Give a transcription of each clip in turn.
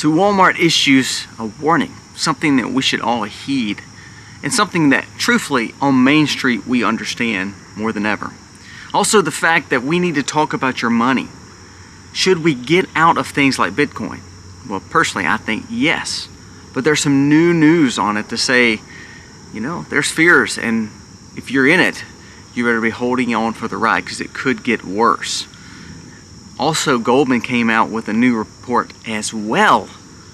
So Walmart issues a warning, something that we should all heed, and something that truthfully on Main Street we understand more than ever. Also the fact that we need to talk about your money. Should we get out of things like Bitcoin? Well, personally I think yes, but there's some new news on it to say, you know, there's fears, and if you're in it, you better be holding on for the ride because it could get worse. Also, Goldman came out with a new report as well.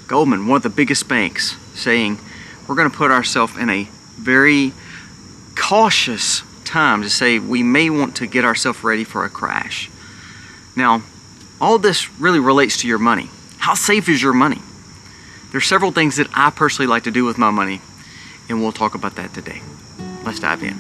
Goldman, one of the biggest banks, saying we're going to put ourselves in a very cautious time to say we may want to get ourselves ready for a crash. Now, all this really relates to your money. How safe is your money? There's several things that I personally like to do with my money, and we'll talk about that today. Let's dive in.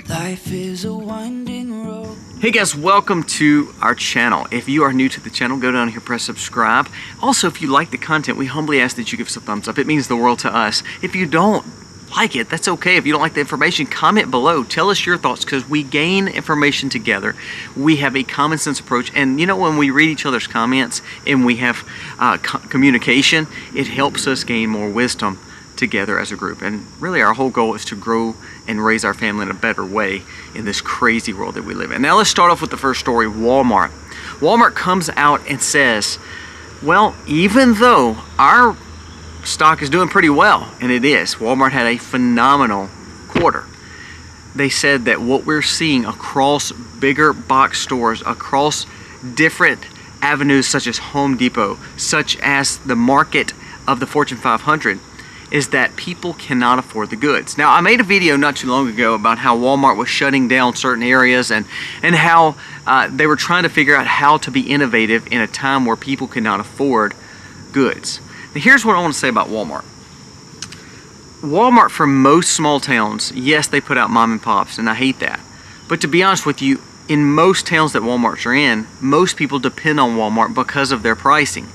Life is a winding road. Hey guys, welcome to our channel. If you are new to the channel, go down here, press subscribe. Also, if you like the content, we humbly ask that you give us a thumbs up. It means the world to us. If you don't like it, that's okay. If you don't like the information, comment below. Tell us your thoughts, because we gain information together. We have a common sense approach, and you know, when we read each other's comments and we have communication, it helps us gain more wisdom together as a group. And really our whole goal is to grow and raise our family in a better way in this crazy world that we live in. Now let's start off with the first story, Walmart. Walmart comes out and says, well, even though our stock is doing pretty well, and it is, Walmart had a phenomenal quarter. They said that what we're seeing across bigger box stores, across different avenues such as Home Depot, such as the market of the Fortune 500, is that people cannot afford the goods. Now, I made a video not too long ago about how Walmart was shutting down certain areas and how they were trying to figure out how to be innovative in a time where people could not afford goods. Now, here's what I want to say about Walmart. Walmart, for most small towns, yes, they put out mom and pops, and I hate that. But to be honest with you, in most towns that Walmarts are in, most people depend on Walmart because of their pricing.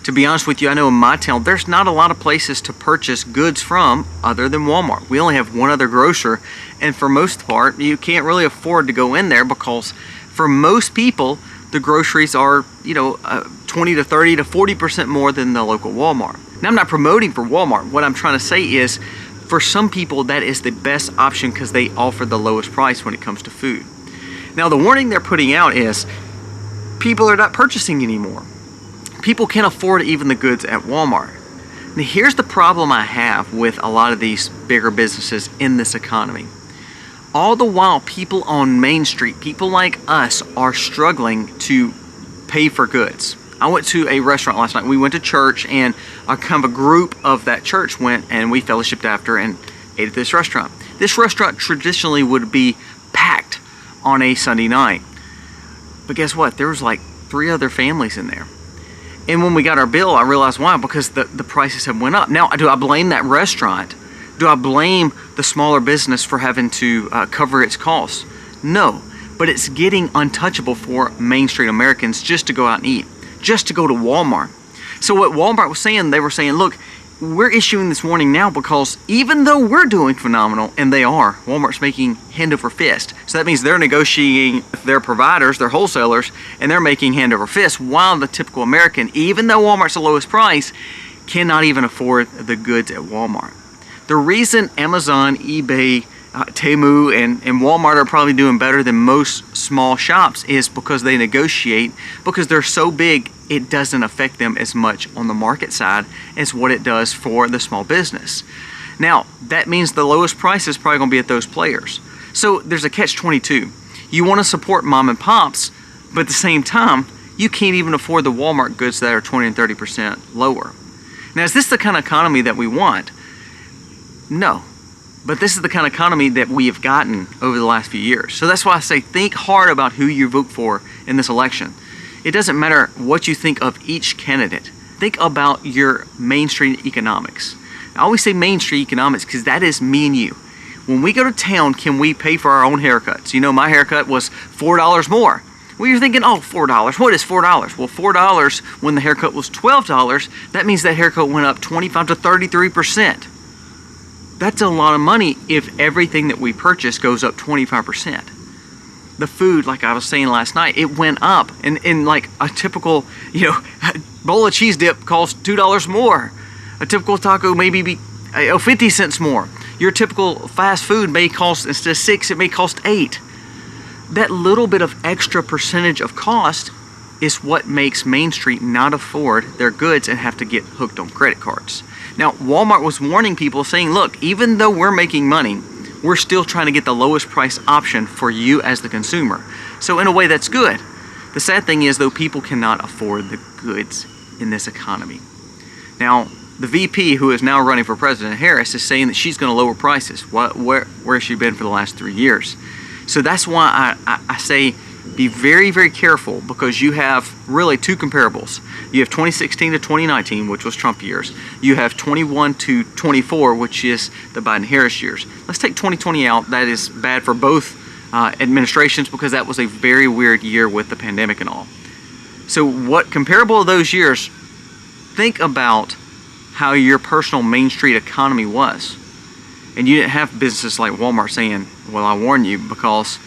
To be honest with you, I know in my town, there's not a lot of places to purchase goods from other than Walmart. We only have one other grocer, and for most part, you can't really afford to go in there because for most people, the groceries are, 20 to 30 to 40% more than the local Walmart. Now, I'm not promoting for Walmart. What I'm trying to say is, for some people, that is the best option because they offer the lowest price when it comes to food. Now, the warning they're putting out is people are not purchasing anymore. People can't afford even the goods at Walmart. Now, here's the problem I have with a lot of these bigger businesses in this economy. All the while, people on Main Street, people like us, are struggling to pay for goods. I went to a restaurant last night. We went to church, and a kind of a group of that church went, and we fellowshipped after and ate at this restaurant. This restaurant traditionally would be packed on a Sunday night. But guess what? There was like 3 other families in there. And when we got our bill, I realized why, because the prices have went up. Now, do I blame that restaurant? Do I blame the smaller business for having to cover its costs? No, but it's getting untouchable for Main Street Americans just to go out and eat, just to go to Walmart. So what Walmart was saying, they were saying, look, we're issuing this warning now because even though we're doing phenomenal, and they are, Walmart's making hand over fist. So that means they're negotiating with their providers, their wholesalers, and they're making hand over fist, while the typical American, even though Walmart's the lowest price, cannot even afford the goods at Walmart. The reason Amazon, eBay, Temu, and Walmart are probably doing better than most small shops is because they negotiate, because they're so big, it doesn't affect them as much on the market side as what it does for the small business. Now, that means the lowest price is probably going to be at those players. So there's a catch-22. You want to support mom and pops, but at the same time, you can't even afford the Walmart goods that are 20 and 30% lower. Now, is this the kind of economy that we want? No. But this is the kind of economy that we have gotten over the last few years. So that's why I say think hard about who you vote for in this election. It doesn't matter what you think of each candidate. Think about your Main Street economics. I always say Main Street economics because that is me and you. When we go to town, can we pay for our own haircuts? You know, my haircut was $4 more. Well, you're thinking, oh, $4. What is $4? Well, $4 when the haircut was $12, that means that haircut went up 25 to 33%. That's a lot of money if everything that we purchase goes up 25%. the food, like I was saying last night, it went up. And in like a typical, bowl of cheese dip costs $2 more. A typical taco maybe be 50 cents more. Your typical fast food may cost, instead of 6, it may cost 8. That little bit of extra percentage of cost is what makes Main Street not afford their goods and have to get hooked on credit cards. Now, Walmart was warning people, saying, look, even though we're making money, we're still trying to get the lowest price option for you as the consumer. So in a way, that's good. The sad thing is, though, people cannot afford the goods in this economy. Now, the VP, who is now running for President, Harris, is saying that she's going to lower prices. Where has she been for the last 3 years? So that's why I say be very, very careful, because you have really 2 comparables. You have 2016 to 2019, which was Trump years. You have 21 to 24, which is the Biden-Harris years. Let's take 2020 out. That is bad for both administrations, because that was a very weird year with the pandemic and all. So what comparable of those years, think about how your personal Main Street economy was. And you didn't have businesses like Walmart saying, well, I warn you, because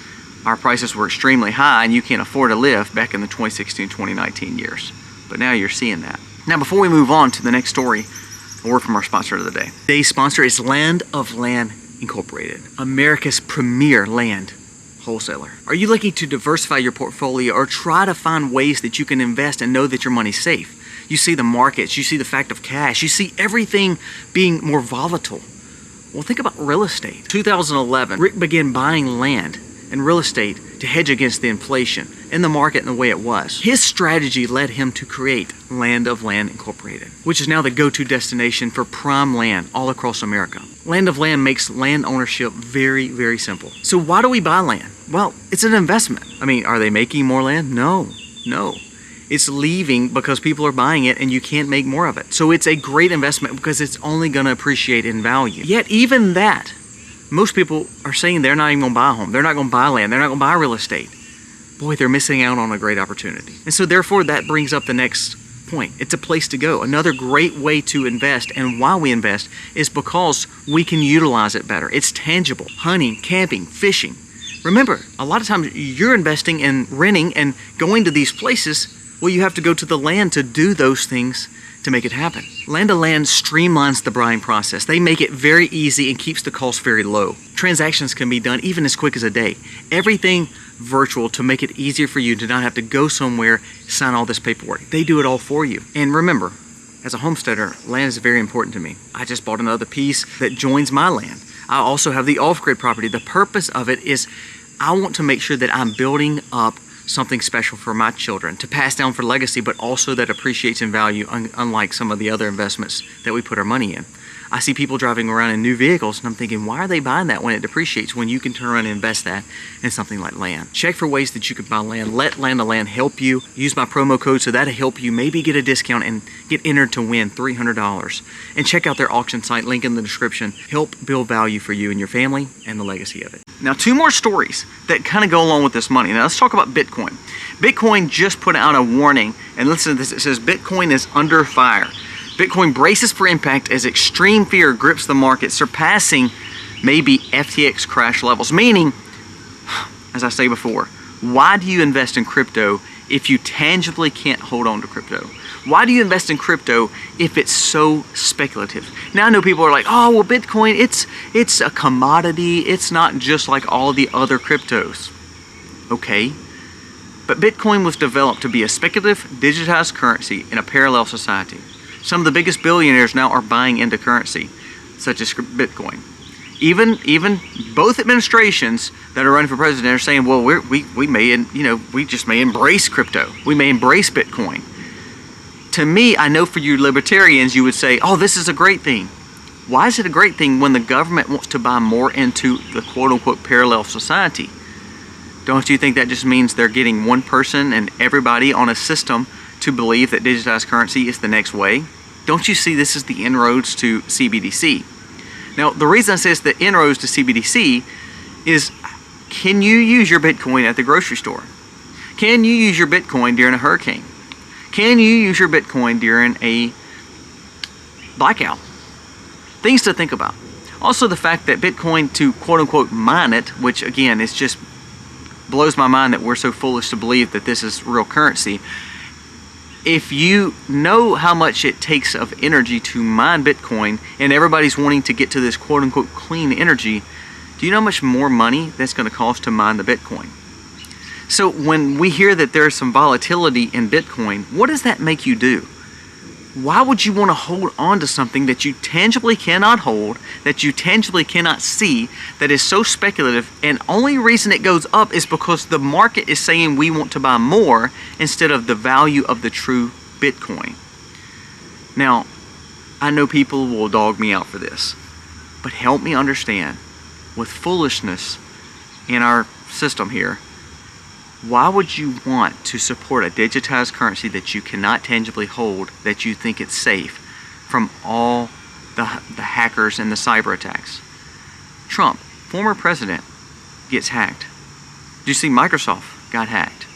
our prices were extremely high and you can't afford to live, back in the 2016-2019 years. But now you're seeing that. Now, before we move on to the next story, a word from our sponsor of the day. Today's sponsor is Land of Land Incorporated, America's premier land wholesaler. Are you looking to diversify your portfolio or try to find ways that you can invest and know that your money's safe? You see the markets, you see the fact of cash, you see everything being more volatile. Well, think about real estate. 2011, Rick began buying land and real estate to hedge against the inflation in the market and the way it was. His strategy led him to create Land of Land Incorporated, which is now the go-to destination for prime land all across America. Land of Land makes land ownership very, very simple. So why do we buy land? Well, it's an investment. I mean, are they making more land? No. It's leaving because people are buying it and you can't make more of it. So it's a great investment because it's only going to appreciate in value. Yet even that, most people are saying they're not even going to buy a home. They're not going to buy land. They're not going to buy real estate. Boy, they're missing out on a great opportunity. And so therefore that brings up the next point. It's a place to go. Another great way to invest, and why we invest, is because we can utilize it better. It's tangible. Hunting, camping, fishing. Remember, a lot of times you're investing in renting and going to these places. Well, you have to go to the land to do those things to make it happen. Land of Land streamlines the buying process. They make it very easy and keeps the cost very low. Transactions can be done even as quick as a day. Everything virtual to make it easier for you to not have to go somewhere, sign all this paperwork. They do it all for you. And remember, as a homesteader, land is very important to me. I just bought another piece that joins my land. I also have the off-grid property. The purpose of it is I want to make sure that I'm building up something special for my children to pass down for legacy, but also that appreciates in value, unlike some of the other investments that we put our money in. I see people driving around in new vehicles and I'm thinking, why are they buying that when it depreciates, when you can turn around and invest that in something like land? Check for ways that you can buy land. Let Land of Land help you. Use my promo code so that'll help you maybe get a discount and get entered to win $300. And check out their auction site, link in the description. Help build value for you and your family and the legacy of it. Now, 2 more stories that kind of go along with this money. Now let's talk about Bitcoin. Bitcoin just put out a warning, and listen to this. It says Bitcoin is under fire. Bitcoin braces for impact as extreme fear grips the market, surpassing maybe FTX crash levels. Meaning, as I say before, why do you invest in crypto if you tangibly can't hold on to crypto? Why do you invest in crypto if it's so speculative? Now I know people are like, oh, well, Bitcoin, it's a commodity. It's not just like all the other cryptos. Okay. But Bitcoin was developed to be a speculative, digitized currency in a parallel society. Some of the biggest billionaires now are buying into currency, such as Bitcoin. Even both administrations that are running for president are saying, well, we just may embrace crypto. We may embrace Bitcoin. To me, I know for you libertarians, you would say, oh, this is a great thing. Why is it a great thing when the government wants to buy more into the quote-unquote parallel society? Don't you think that just means they're getting one person and everybody on a system to believe that digitized currency is the next way? Don't you see this is the inroads to CBDC? Now, the reason I say it's the inroads to CBDC is, can you use your Bitcoin at the grocery store? Can you use your Bitcoin during a hurricane? Can you use your Bitcoin during a blackout? Things to think about. Also, the fact that Bitcoin, to quote-unquote mine it, which again is just blows my mind that we're so foolish to believe that this is real currency. If you know how much it takes of energy to mine Bitcoin, and everybody's wanting to get to this quote-unquote clean energy, do you know how much more money that's going to cost to mine the Bitcoin? So when we hear that there's some volatility in Bitcoin, what does that make you do? Why would you want to hold on to something that you tangibly cannot hold, that you tangibly cannot see, that is so speculative, and only reason it goes up is because the market is saying we want to buy more instead of the value of the true Bitcoin? Now, I know people will dog me out for this, but help me understand, with foolishness in our system here, why would you want to support a digitized currency that you cannot tangibly hold, that you think it's safe from all the hackers and the cyber attacks? Trump, former president, gets hacked. Did you see Microsoft got hacked?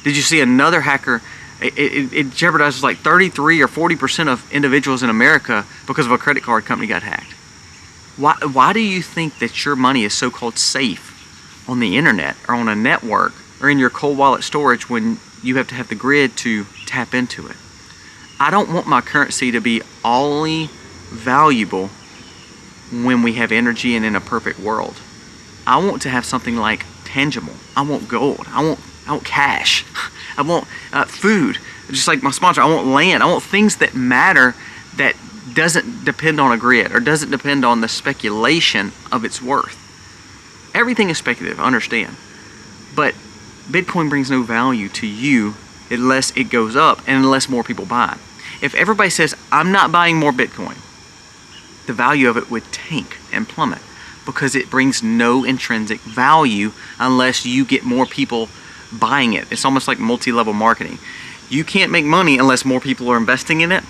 Did you see another hacker? It jeopardizes like 33 or 40% of individuals in America because of a credit card company got hacked. Why do you think that your money is so-called safe on the internet or on a network or in your cold wallet storage when you have to have the grid to tap into it? I don't want my currency to be only valuable when we have energy and in a perfect world. I want to have something like tangible. I want gold. I want cash. I want food. Just like my sponsor, I want land. I want things that matter, that doesn't depend on a grid or doesn't depend on the speculation of its worth. Everything is speculative, I understand. But Bitcoin brings no value to you unless it goes up and unless more people buy it. If everybody says, I'm not buying more Bitcoin, the value of it would tank and plummet because it brings no intrinsic value unless you get more people buying it. It's almost like multi-level marketing. You can't make money unless more people are investing in it.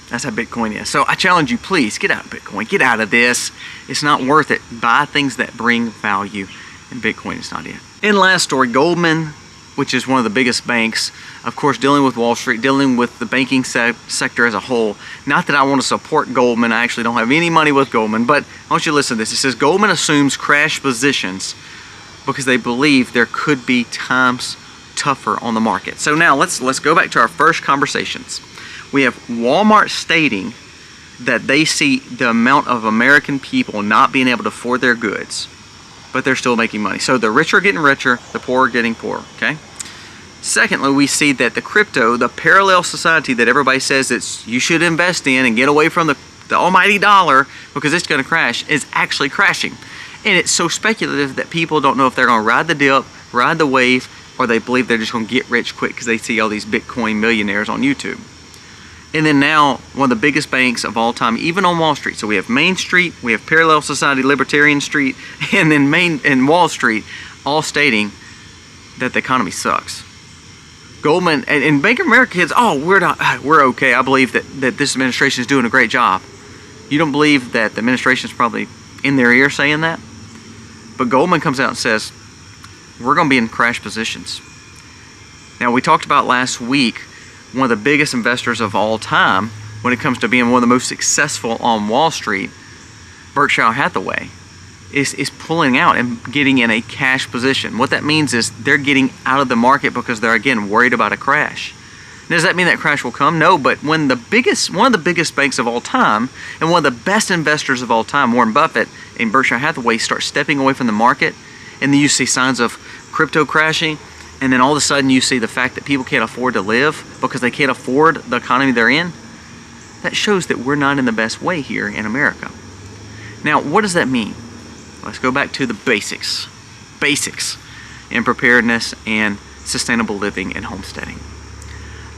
That's how Bitcoin is. So I challenge you, please get out of Bitcoin. Get out of this. It's not worth it. Buy things that bring value, and Bitcoin is not it. And last story, Goldman, which is one of the biggest banks, of course, dealing with Wall Street, dealing with the banking sector as a whole. Not that I want to support Goldman. I actually don't have any money with Goldman, but I want you to listen to this. It says, Goldman assumes crash positions because they believe there could be times tougher on the market. So now let's go back to our first conversations. We have Walmart stating that they see the amount of American people not being able to afford their goods, but they're still making money. So the rich are getting richer, the poor are getting poorer, okay? Secondly, we see that the crypto, the parallel society that everybody says that you should invest in and get away from the almighty dollar because it's gonna crash, is actually crashing. And it's so speculative that people don't know if they're gonna ride the dip, ride the wave, or they believe they're just gonna get rich quick because they see all these Bitcoin millionaires on YouTube. And then now, one of the biggest banks of all time, even on Wall Street. So we have Main Street, we have Parallel Society, Libertarian Street, and then Main and Wall Street, all stating that the economy sucks. Goldman and Bank of America kids, oh, we're okay. I believe that this administration is doing a great job. You don't believe that the administration is probably in their ear saying that? But Goldman comes out and says, we're going to be in crash positions. Now, we talked about last week, one of the biggest investors of all time when it comes to being one of the most successful on Wall Street, Berkshire Hathaway, is pulling out and getting in a cash position. What that means is they're getting out of the market because they're, again, worried about a crash. Does that mean that crash will come? No, but when one of the biggest banks of all time and one of the best investors of all time, Warren Buffett and Berkshire Hathaway, start stepping away from the market, and then you see signs of crypto crashing, and then all of a sudden you see the fact that people can't afford to live because they can't afford the economy they're in, that shows that we're not in the best way here in America. Now, what does that mean? Let's go back to the basics. Basics in preparedness and sustainable living and homesteading.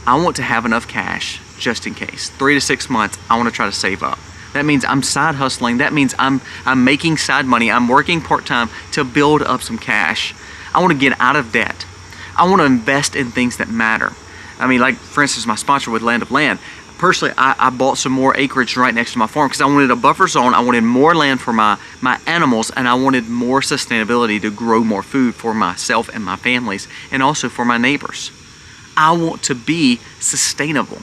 I want to have enough cash just in case. 3 to 6 months, I want to try to save up. That means I'm side hustling. That means I'm making side money. I'm working part-time to build up some cash. I want to get out of debt. I want to invest in things that matter. I mean, like, for instance, my sponsor with Land of Land. Personally, I bought some more acreage right next to my farm because I wanted a buffer zone. I wanted more land for my animals, and I wanted more sustainability to grow more food for myself and my families, and also for my neighbors. I want to be sustainable.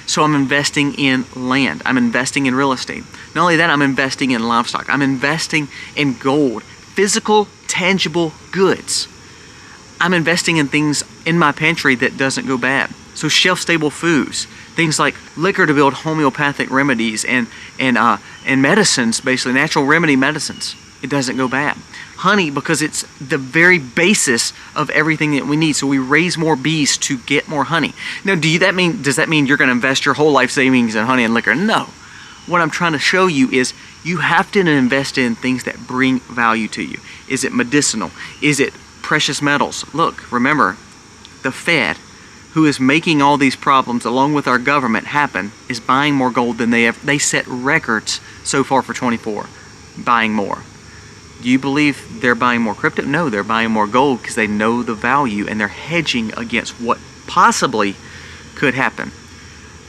So I'm investing in land. I'm investing in real estate. Not only that, I'm investing in livestock. I'm investing in gold, physical, tangible goods. I'm investing in things in my pantry that doesn't go bad. So shelf-stable foods, things like liquor to build homeopathic remedies and medicines, basically natural remedy medicines. It doesn't go bad. Honey, because it's the very basis of everything that we need. So we raise more bees to get more honey. Now, does that mean you're going to invest your whole life savings in honey and liquor? No. What I'm trying to show you is you have to invest in things that bring value to you. Is it medicinal? Is it precious metals? Look, remember, the Fed, who is making all these problems along with our government happen, is buying more gold than they set records so far for 24, buying more. Do you believe they're buying more crypto? No, they're buying more gold because they know the value and they're hedging against what possibly could happen.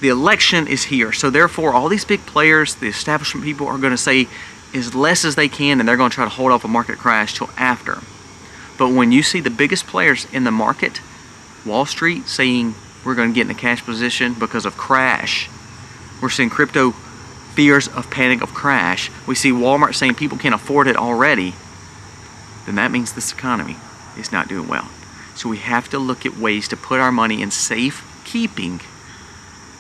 The election is here, so therefore all these big players, the establishment people, are going to say as less as they can, and they're going to try to hold off a market crash till after. But when you see the biggest players in the market, Wall Street, saying we're going to get in a cash position because of crash, we're seeing crypto fears of panic of crash, we see Walmart saying people can't afford it already, then that means this economy is not doing well. So we have to look at ways to put our money in safe keeping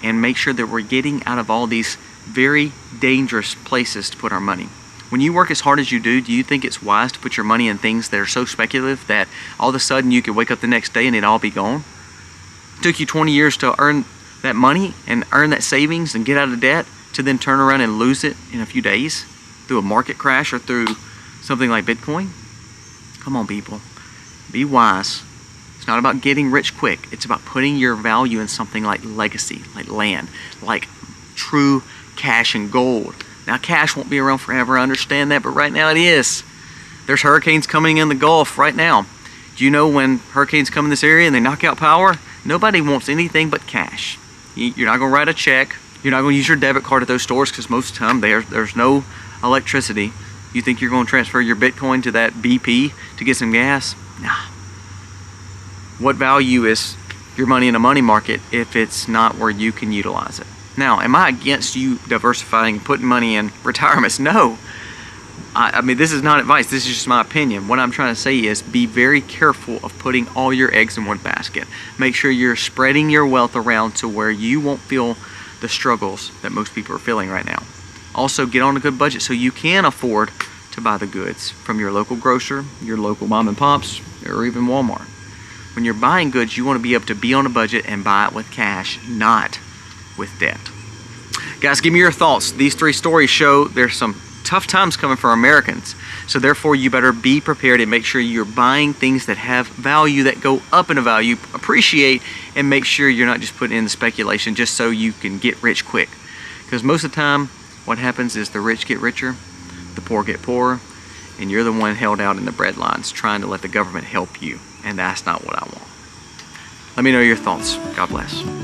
and make sure that we're getting out of all these very dangerous places to put our money. When you work as hard as you do you think it's wise to put your money in things that are so speculative that all of a sudden you could wake up the next day and it all be gone? It took you 20 years to earn that money and earn that savings and get out of debt, to then turn around and lose it in a few days through a market crash or through something like Bitcoin? Come on, people. Be wise. It's not about getting rich quick. It's about putting your value in something like legacy, like land, like true cash and gold. Now, cash won't be around forever, I understand that, but right now it is. There's hurricanes coming in the Gulf right now. Do you know when hurricanes come in this area and they knock out power? Nobody wants anything but cash. You're not going to write a check. You're not going to use your debit card at those stores because most of the time there's no electricity. You think you're going to transfer your Bitcoin to that BP to get some gas? Nah. What value is your money in a money market if it's not where you can utilize it? Now, am I against you diversifying and putting money in retirements? No. I mean, this is not advice. This is just my opinion. What I'm trying to say is be very careful of putting all your eggs in one basket. Make sure you're spreading your wealth around to where you won't feel the struggles that most people are feeling right now. Also, get on a good budget so you can afford to buy the goods from your local grocer, your local mom and pops, or even Walmart. When you're buying goods, you want to be able to be on a budget and buy it with cash, not with debt. Guys, give me your thoughts. These 3 stories show there's some tough times coming for Americans. So therefore, you better be prepared and make sure you're buying things that have value, that go up in a value, appreciate, and make sure you're not just putting in the speculation just so you can get rich quick. Because most of the time, what happens is the rich get richer, the poor get poorer, and you're the one held out in the breadlines trying to let the government help you. And that's not what I want. Let me know your thoughts. God bless.